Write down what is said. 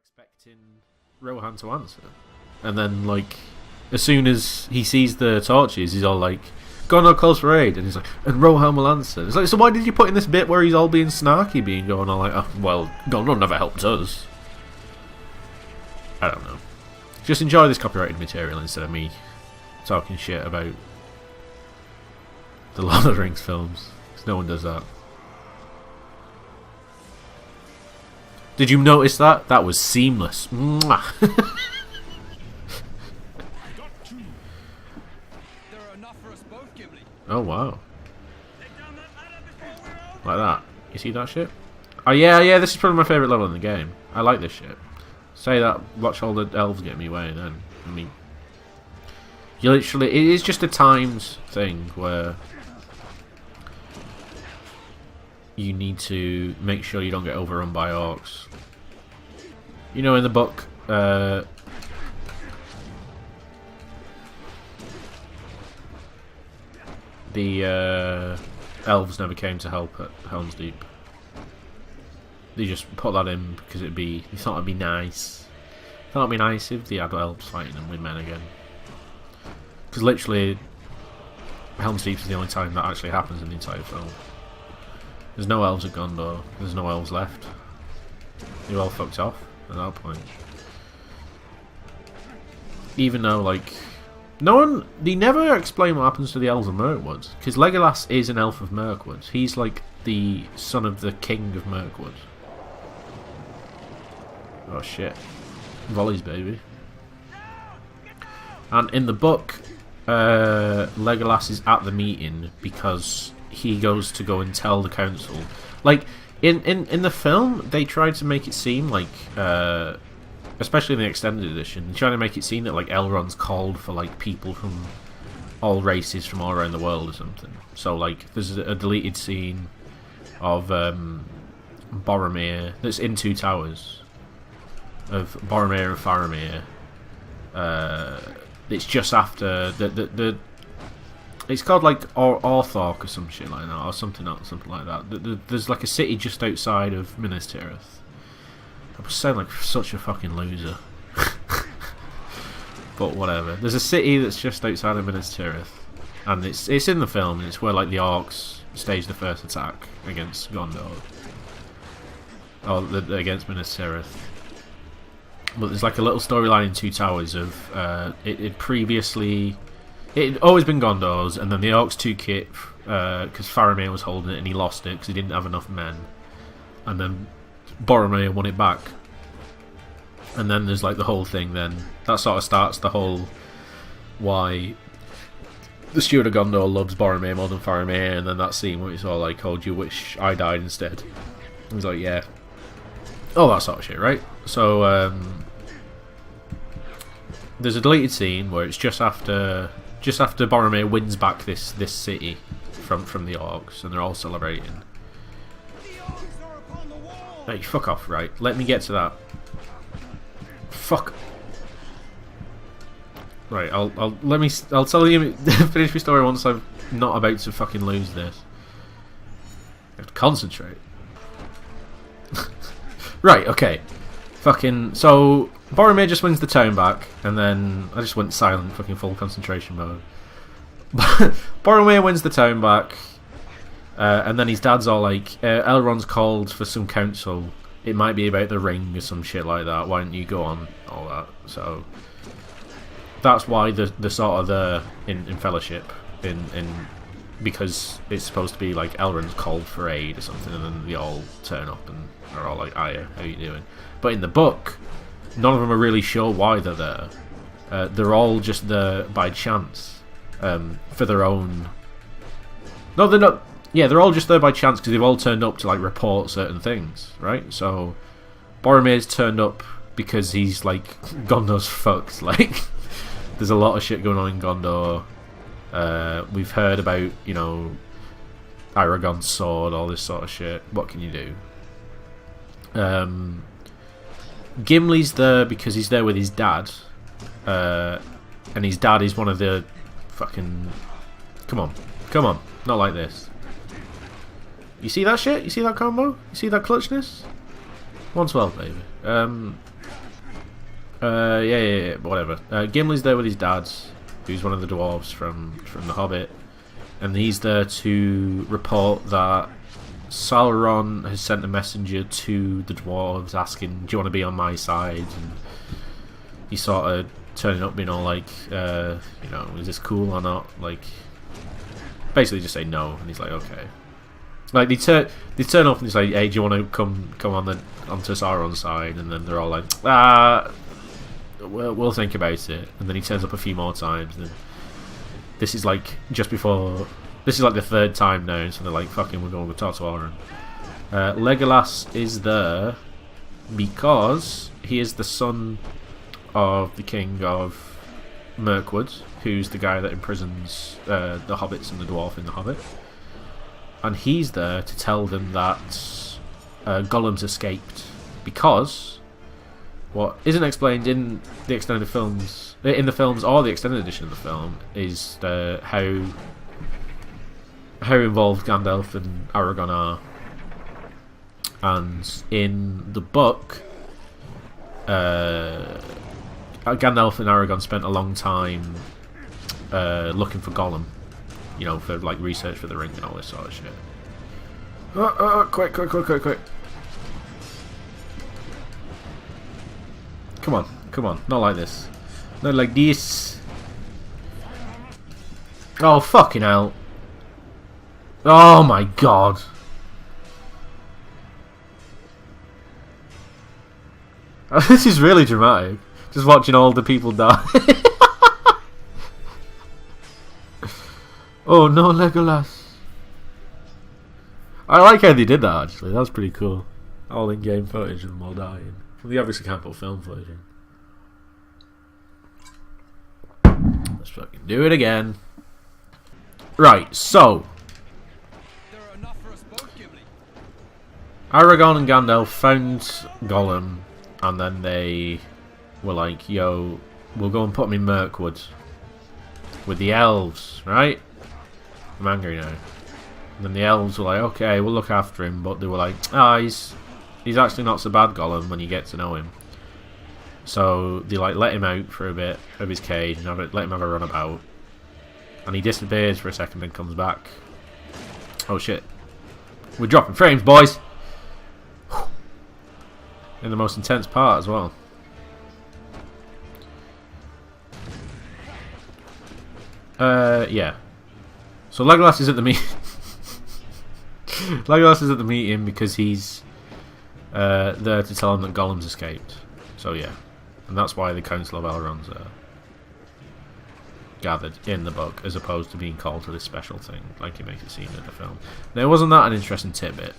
expecting Rohan to answer, and then like as soon as he sees the torches, he's all like, "Gondor calls for aid," and he's like, "And Rohan will answer." It's like, so why did you put in this bit where he's all being snarky, being going all like, "Oh, well, Gondor never helped us." I don't know. Just enjoy this copyrighted material instead of me talking shit about the Lord of the Rings films, because no one does that. Did you notice that? That was seamless. Mwah. Oh wow. Like that. You see that shit? Oh yeah, this is probably my favourite level in the game. I like this shit. Say that, watch all the elves get me away, then I mean, you literally, it is just a times thing where you need to make sure you don't get overrun by orcs. You know, in the book, the elves never came to help at Helm's Deep. They just put that in because they thought it'd be nice. They thought it'd be nice if they had elves fighting them with men again. Because literally, Helm's Deep is the only time that actually happens in the entire film. There's no elves at Gondor. There's no elves left. They're all fucked off at that point. Even though, like, they never explain what happens to the elves of Mirkwood. Because Legolas is an elf of Mirkwood. He's like the son of the king of Mirkwood. Oh shit. Volleys, baby. And in the book, Legolas is at the meeting because he goes to go and tell the council. Like, in the film, they tried to make it seem like, especially in the extended edition, they tried to make it seem that like Elrond's called for like people from all races from all around the world or something. So like, there's a deleted scene of Boromir that's in Two Towers, of Boromir and Faramir. It's just after the it's called like Orthanc or some shit like that, or something like that. There's like a city just outside of Minas Tirith. I sound like such a fucking loser. But whatever. There's a city that's just outside of Minas Tirith, and it's in the film, and it's where like the orcs stage the first attack against Gondor, or against Minas Tirith. But there's like a little storyline in Two Towers of it had always been Gondor's, and then the orcs took it because Faramir was holding it and he lost it because he didn't have enough men, and then Boromir won it back. And then there's like the whole thing then that sort of starts the whole why the Steward of Gondor loves Boromir more than Faramir, and then that scene where it's all like, "Oh, do you wish I died instead?" And he's like, "Yeah." All that sort of shit, right? So there's a deleted scene where it's just after Boromir wins back this city from the orcs, and they're all celebrating. Hey, fuck off, right? Let me get to that. Fuck. Right, I'll tell you finish my story once I'm not about to fucking lose this. I have to concentrate. Right, okay. Fucking so Boromir just wins the town back, and then I just went silent, fucking full concentration mode. Boromir wins the town back. And then his dad's all like, Elrond's called for some council. It might be about the ring or some shit like that. Why don't you go on? All that. So that's why the sort of the in Fellowship in because it's supposed to be like Elrond's called for aid or something, and then they all turn up and are all like, "Hiya, how you doing?" But in the book, none of them are really sure why they're there. They're all just there by chance, for their own. No, they're not. Yeah, they're all just there by chance because they've all turned up to like report certain things, right? So Boromir's turned up because he's like, Gondor's fucked. Like, there's a lot of shit going on in Gondor. We've heard about, you know, Aragorn's sword, all this sort of shit. What can you do? Gimli's there because he's there with his dad, and his dad is one of the fucking. Come on, not like this. You see that shit? You see that combo? You see that clutchness? 112, baby. Yeah, whatever. Gimli's there with his dad, who's one of the dwarves from The Hobbit, and he's there to report that Sauron has sent a messenger to the dwarves asking, "Do you want to be on my side?" And he's sort of turning up, being all like, "Is this cool or not?" Like, basically just say no, and he's like, "Okay." Like they turn up and he's like, "Hey, do you want to come onto Sauron's side?" And then they're all like, we'll think about it." And then he turns up a few more times. And this is like just before. This is like the third time now, so they're like, "Fucking, we're going to talk to Sauron." Legolas is there because he is the son of the king of Mirkwood, who's the guy that imprisons the hobbits and the dwarf in The Hobbit. And he's there to tell them that Gollum's escaped, because what isn't explained in the extended films, or the extended edition of the film, is how involved Gandalf and Aragorn are. And in the book, Gandalf and Aragorn spent a long time looking for Gollum, for like research for the ring and all this sort of shit. Quick. Come on, not like this. Not like this. Oh, fucking hell. Oh my god. This is really dramatic. Just watching all the people die. Oh no, Legolas. I like how they did that, actually. That was pretty cool. All in-game footage of them all dying. Well, they obviously can't put film footage in. Let's fucking do it again. Right, so Aragorn and Gandalf found Gollum, and then they were like, "Yo, we'll go and put him in Mirkwood with the elves, right?" I'm angry now. And then the elves were like, "Okay, we'll look after him," but they were like, he's actually not so bad, Gollum, when you get to know him. So they like let him out for a bit of his cage and let him have a run about. And he disappears for a second and comes back. Oh shit. We're dropping frames, boys! In the most intense part as well. Yeah. So Legolas is at the Legolas is at the meeting because he's there to tell him that Gollum's escaped. So yeah. And that's why the Council of Elrond's gathered in the book, as opposed to being called to this special thing, like he makes it seem in the film. Now, wasn't that an interesting tidbit?